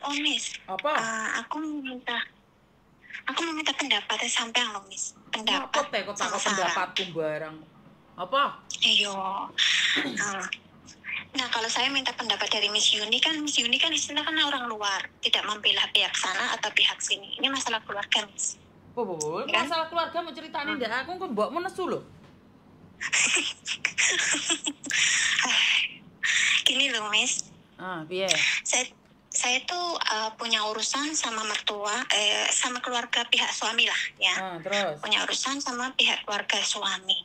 Oh, Miss. Apa? Aku meminta pendapat sampean loh, Miss. Apa Pendapat teh kok sama takut saran. pendapatku barang? Apa? Iyo. Nah, kalau saya minta pendapat dari Miss Yuni kan istilah kan orang luar, tidak membela pihak sana atau pihak sini. Ini masalah keluarga, Miss. Bobol, Kan? masalah keluarga mau ceritain ndak aku kok mbokmu nesu lho. Gini loh, Miss. Piye? Saya tuh punya urusan sama mertua, sama keluarga pihak suami lah, ya. Terus? Punya urusan sama pihak keluarga suami.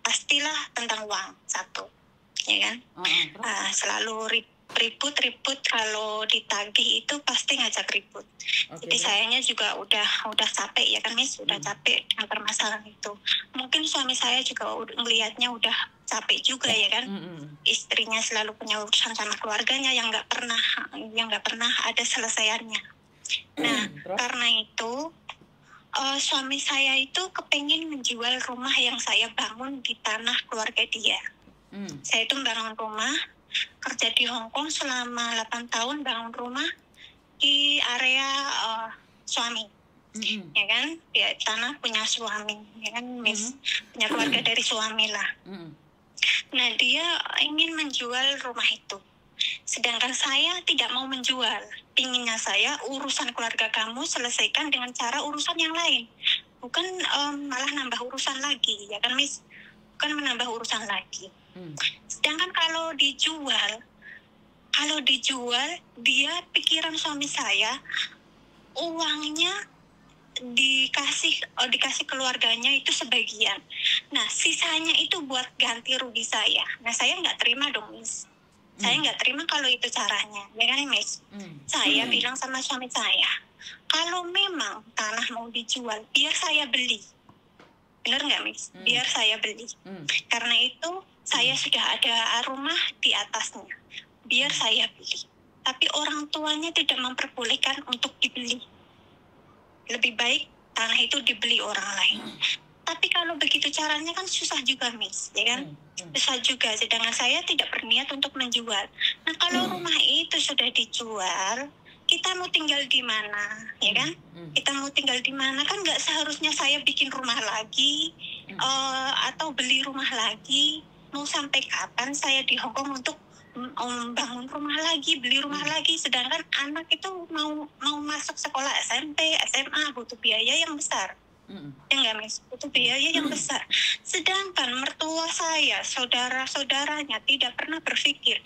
Pastilah tentang uang satu, ya kan? Selalu ribut kalau ditagih itu pasti ngajak ribut. Okay. Jadi sayanya juga udah capek ya kan, Miss, udah capek dengan permasalahan itu. Mungkin suami saya juga ngelihatnya udah capek juga ya kan. Istrinya selalu punya urusan sama keluarganya yang nggak pernah ada selesaiannya. Nah, karena itu suami saya itu kepengin menjual rumah yang saya bangun di tanah keluarga dia. Saya itu bangun rumah, kerja di Hong Kong selama 8 tahun, bangun rumah di area suami, ya kan? Dia tanah punya suami, ya kan, Miss? Punya keluarga dari suami lah. Nah, dia ingin menjual rumah itu. Sedangkan saya tidak mau menjual. Pinginnya saya urusan keluarga kamu selesaikan dengan cara urusan yang lain. Bukan malah nambah urusan lagi, ya kan, Miss? Bukan menambah urusan lagi. Sedangkan kalau dijual, dia pikiran suami saya, uangnya dikasih keluarganya itu sebagian. Nah, sisanya itu buat ganti rugi saya. Nah, saya nggak terima dong, Miss. Saya nggak terima kalau itu caranya, ya kan, Miss? Saya bilang sama suami saya, kalau memang tanah mau dijual, biar saya beli. Bener nggak, Miss? Biar saya beli. Karena itu saya sudah ada rumah di atasnya. Biar saya beli. Tapi orang tuanya tidak memperbolehkan untuk dibeli. Lebih baik tanah itu dibeli orang lain. Tapi kalau begitu caranya kan susah juga, Miss, ya kan? Susah juga. Sedangkan saya tidak berniat untuk menjual. Nah, kalau rumah itu sudah dijual, kita mau tinggal di mana, ya kan? Kita mau tinggal di mana kan nggak seharusnya saya bikin rumah lagi atau beli rumah lagi. Mau sampai kapan saya di Hong Kong untuk bangun rumah lagi, beli rumah lagi, sedangkan anak itu mau masuk sekolah SMP, SMA butuh biaya yang besar. Ya nggak, Miss? Butuh biaya yang besar. Sedangkan mertua saya, saudara-saudaranya tidak pernah berpikir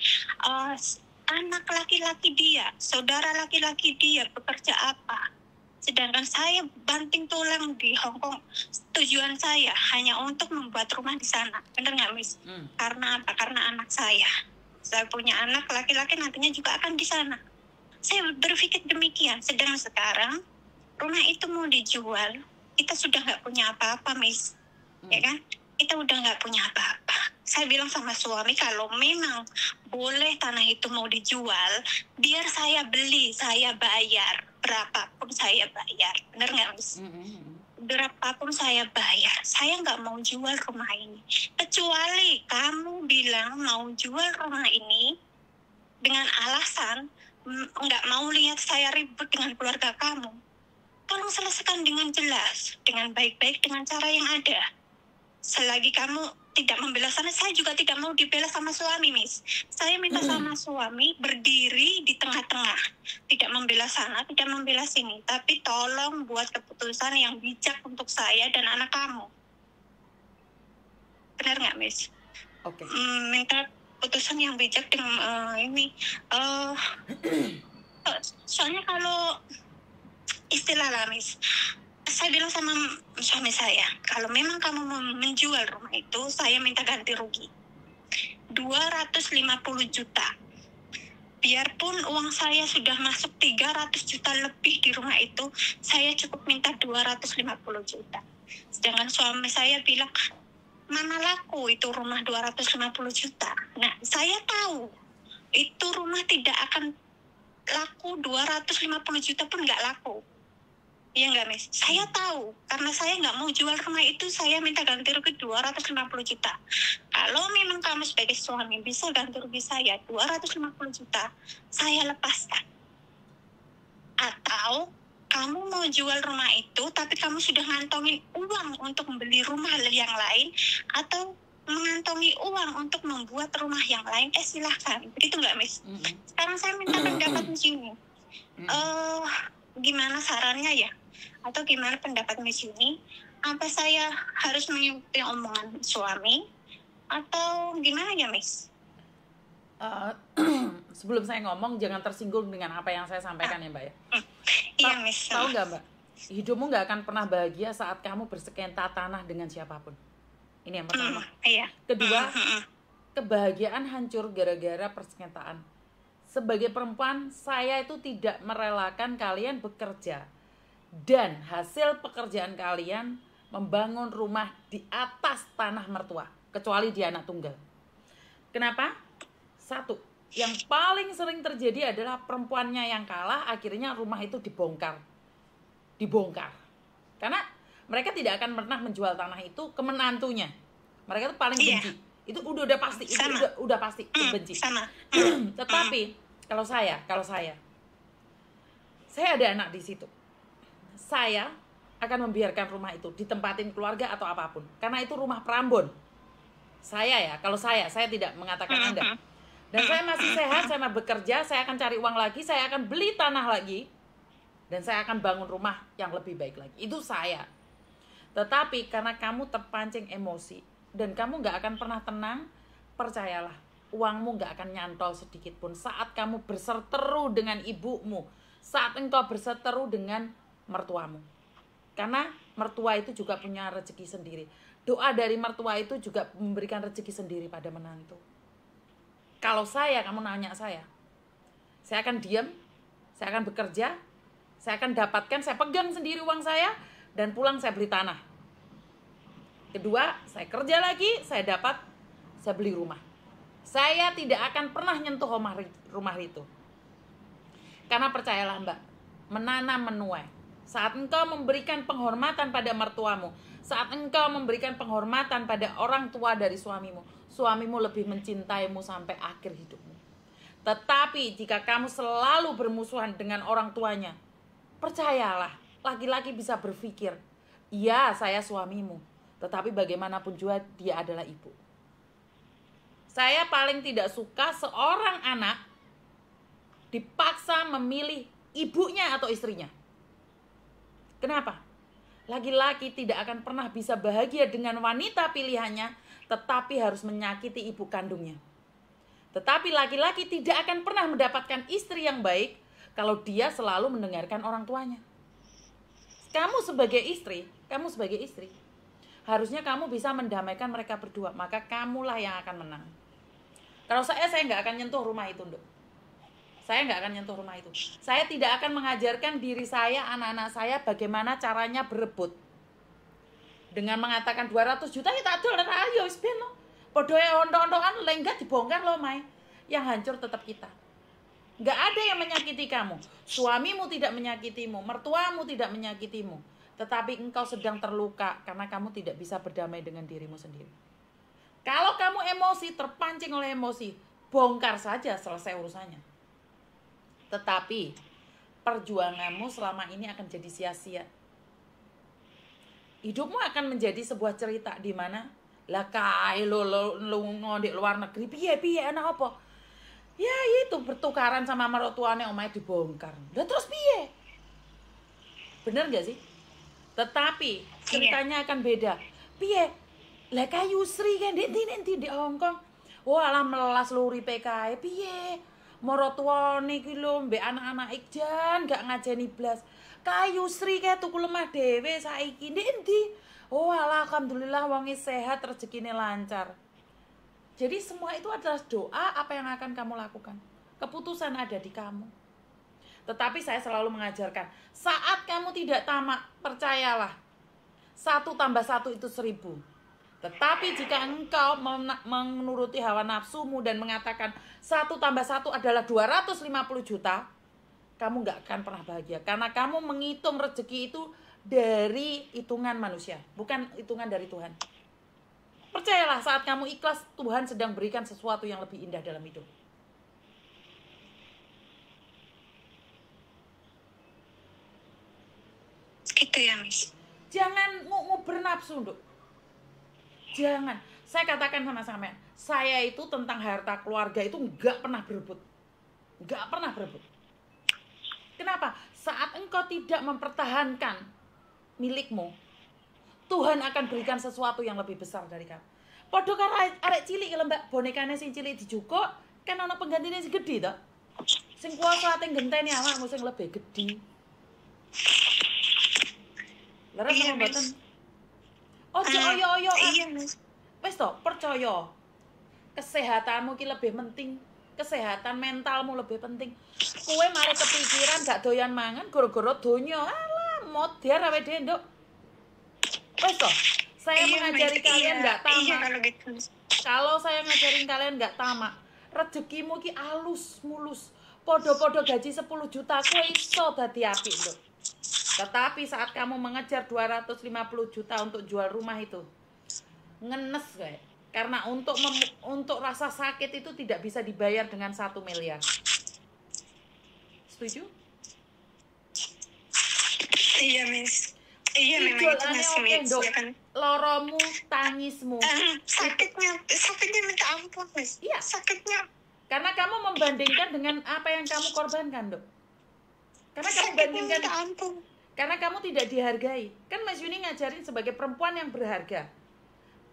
anak laki-laki dia, saudara laki-laki dia bekerja apa. Sedangkan saya banting tulang di Hong Kong. Tujuan saya hanya untuk membuat rumah di sana. Benar nggak, Miss? Karena apa? Karena anak saya. Saya punya anak laki-laki nantinya juga akan di sana. Saya berpikir demikian. Sedang sekarang rumah itu mau dijual, kita sudah nggak punya apa-apa, Miss. Ya kan? Kita udah nggak punya apa-apa. Saya bilang sama suami, kalau memang boleh tanah itu mau dijual, biar saya beli, saya bayar. Berapapun saya bayar. Bener nggak, Miss? Berapapun saya bayar. Saya nggak mau jual rumah ini. Kecuali kamu bilang mau jual rumah ini dengan alasan nggak mau lihat saya ribut dengan keluarga kamu. Tolong selesaikan dengan jelas, dengan baik-baik, dengan cara yang ada. Selagi kamu tidak membela sana, saya juga tidak mau dibela sama suami, Miss. Saya minta sama suami berdiri di tengah-tengah. Tidak membela sana, tidak membela sini. Tapi tolong buat keputusan yang bijak untuk saya dan anak kamu. Benar nggak, Miss? Oke. Minta keputusan yang bijak dengan ini. Soalnya kalau istilah lah, Miss, saya bilang sama suami saya, kalau memang kamu mau menjual rumah itu, saya minta ganti rugi 250 juta. Biarpun uang saya sudah masuk 300 juta lebih di rumah itu, saya cukup minta 250 juta. Sedangkan suami saya bilang, mana laku itu rumah 250 juta. Nah, saya tahu itu rumah tidak akan laku, 250 juta pun nggak laku. Iya nggak, Miss? Saya tahu, karena saya nggak mau jual rumah itu, saya minta ganti rugi 250 juta. Kalau memang kamu sebagai suami bisa ganti rugi saya 250 juta, saya lepaskan. kamu mau jual rumah itu, tapi kamu sudah ngantongin uang untuk membeli rumah yang lain, atau mengantongi uang untuk membuat rumah yang lain, silahkan. Begitu nggak, Miss? Sekarang saya minta pendapat Miss Yuni. Gimana sarannya ya? Atau gimana pendapat Miss Yuni? Apa saya harus mengikuti omongan suami? Atau gimana ya, Miss? Sebelum saya ngomong, jangan tersinggung dengan apa yang saya sampaikan ya, Mbak ya. Iya, Miss. Tahu nggak, Mbak? Hidupmu nggak akan pernah bahagia saat kamu bersengketa tanah dengan siapapun. Ini yang pertama. Iya. Kedua, kebahagiaan hancur gara-gara persengketaan. Sebagai perempuan, saya itu tidak merelakan kalian bekerja dan hasil pekerjaan kalian membangun rumah di atas tanah mertua, kecuali dia anak tunggal. Kenapa? Satu, yang paling sering terjadi adalah perempuannya yang kalah, akhirnya rumah itu dibongkar. Karena mereka tidak akan pernah menjual tanah itu ke menantunya. Mereka itu paling benci. Itu udah pasti, itu udah pasti benci. Tetapi kalau saya ada anak di situ. Saya akan membiarkan rumah itu ditempatin keluarga atau apapun. Karena itu rumah Prambon. Kalau saya tidak mengatakan Anda. Dan saya masih sehat, saya mau bekerja, saya akan cari uang lagi, saya akan beli tanah lagi. Dan saya akan bangun rumah yang lebih baik lagi. Itu saya. Tetapi karena kamu terpancing emosi dan kamu gak akan pernah tenang, percayalah, uangmu gak akan nyantol sedikit pun saat kamu berseteru dengan ibumu, saat engkau berseteru dengan mertuamu. Karena mertua itu juga punya rezeki sendiri. Doa dari mertua itu juga memberikan rezeki sendiri pada menantu. Kalau kamu nanya saya akan diam, saya akan bekerja, saya akan dapatkan, saya pegang sendiri uang saya, dan pulang saya beli tanah. Kedua, saya kerja lagi, saya beli rumah. Saya tidak akan pernah nyentuh rumah itu. Karena percayalah Mbak, menanam menuai. Saat engkau memberikan penghormatan pada mertuamu, saat engkau memberikan penghormatan pada orang tua dari suamimu lebih mencintaimu sampai akhir hidupmu. Tetapi jika kamu selalu bermusuhan dengan orang tuanya, percayalah, laki-laki bisa berpikir, iya saya suamimu, tetapi bagaimanapun juga dia adalah ibu. Saya paling tidak suka seorang anak dipaksa memilih ibunya atau istrinya. Kenapa? Laki-laki tidak akan pernah bisa bahagia dengan wanita pilihannya, tetapi harus menyakiti ibu kandungnya. Tetapi laki-laki tidak akan pernah mendapatkan istri yang baik kalau dia selalu mendengarkan orang tuanya. Kamu sebagai istri, harusnya kamu bisa mendamaikan mereka berdua, maka kamulah yang akan menang. Kalau saya nggak akan nyentuh rumah itu, Nduk. Saya nggak akan nyentuh rumah itu. Saya tidak akan mengajarkan diri saya, anak-anak saya bagaimana caranya berebut. Dengan mengatakan 200 juta, ya tak adol, ayo wis ben lo. Podoe ontok-ontokan lenggat dibongkar lo, Mai. Yang hancur tetap kita. Nggak ada yang menyakiti kamu. Suamimu tidak menyakitimu, mertuamu tidak menyakitimu. Tetapi engkau sedang terluka karena kamu tidak bisa berdamai dengan dirimu sendiri. Kalau kamu emosi, terpancing oleh emosi, bongkar saja, selesai urusannya. Tetapi perjuanganmu selama ini akan jadi sia-sia. Hidupmu akan menjadi sebuah cerita di mana lah kae lu ngondek luar negeri piye anak apa? Ya itu bertukaran sama mertuane omahe dibongkar. Lah terus piye? Bener gak sih? Tetapi ceritanya akan beda. Piye? Lah kayu Sri kan di Hongkong. Wah alah melas luri PKI piye? Maratuane iki lho mbek anak-anak Ikjan gak ngajeni blas. Kayu Sri kae tuku lemah dhewe saiki ndi? Oh alah alhamdulillah wonge sehat, rezekine lancar. Jadi semua itu adalah doa apa yang akan kamu lakukan. Keputusan ada di kamu. Tetapi saya selalu mengajarkan, saat kamu tidak tamak, percayalah. 1 tambah 1 itu 1000. Tetapi jika engkau menuruti hawa nafsumu dan mengatakan 1 tambah 1 adalah 250 juta, kamu gak akan pernah bahagia. Karena kamu menghitung rezeki itu dari hitungan manusia, bukan hitungan dari Tuhan. Percayalah, saat kamu ikhlas, Tuhan sedang berikan sesuatu yang lebih indah dalam hidup. gitu ya, Miss. Jangan bernafsu, Nduk. Jangan. Saya katakan sama sampean, saya itu tentang harta keluarga itu nggak pernah berebut. Nggak pernah berebut. Kenapa? Saat engkau tidak mempertahankan milikmu, Tuhan akan berikan sesuatu yang lebih besar dari kamu. Padha karo arek cilik lho, Mbak, bonekane sing cilik dijukuk, kan ana penggantine sing gedhe to. Sing kuwasa ate ngenteni awakmu sing lebih gedhe. Leres apa mboten? Ojo oyo-oyo. Iya, Miss. Wis to, percaya. Kesehatanmu ki lebih penting. Kesehatan mentalmu lebih penting. Kowe mari kepikiran gak doyan mangan gara-gara donya. Alah, modar awake dhewe, Nduk. Wis to, saya mengajari kalian gak tamak. Iya, kalau gitu. Kalau saya ngajarin kalian gak tamak, rezekimu ki alus mulus. Podo-podo gaji 10 juta kowe iso dadi apik, Nduk. Tetapi saat kamu mengejar 250 juta untuk jual rumah itu, ngenes kayak. Karena untuk rasa sakit itu tidak bisa dibayar dengan 1 miliar. Setuju? Iya, Miss. Iya, memang itu masih Miss. Ya kan? Loromu, tangismu. Sakitnya minta ampun, Miss. Iya. Sakitnya. Karena kamu membandingkan dengan apa yang kamu korbankan, Dok. Karena kamu bandingkan. Minta ampun. Karena kamu tidak dihargai. Kan Mas Yuni ngajarin sebagai perempuan yang berharga.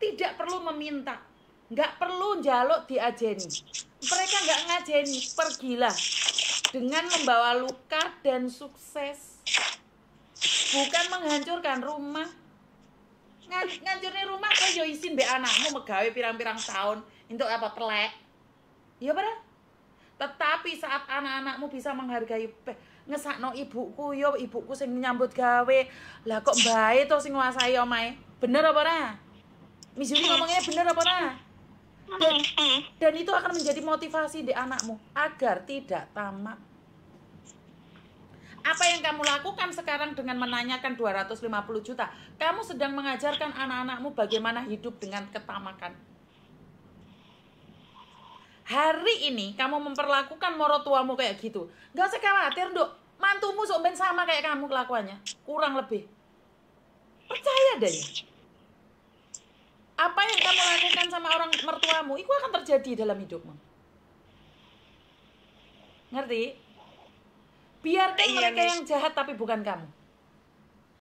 Tidak perlu meminta. Nggak perlu njaluk diajeni. Mereka nggak ngajeni. Pergilah. Dengan membawa luka dan sukses. Bukan menghancurkan rumah. Ngancurin rumah kok yo isin mbek anakmu megawe pirang-pirang tahun. Untuk apa pelek? Ya pada. Tetapi saat anak-anakmu bisa menghargai, ngesakno ibuku, yo ibuku sing nyambut gawe. Lah kok bae to sing nguasai omahe. Bener apa ora? Miss Yuni ngomongnya bener apa ora? Dan itu akan menjadi motivasi di anakmu agar tidak tamak. Apa yang kamu lakukan sekarang dengan menanyakan 250 juta? Kamu sedang mengajarkan anak-anakmu bagaimana hidup dengan ketamakan. Hari ini kamu memperlakukan morotuamu kayak gitu. Gak usah khawatir, Dok. Mantumu sok sama kayak kamu kelakuannya. Kurang lebih. Percaya deh. Apa yang kamu lakukan sama orang mertuamu, itu akan terjadi dalam hidupmu. Ngerti? Biarkan mereka yang jahat tapi bukan kamu.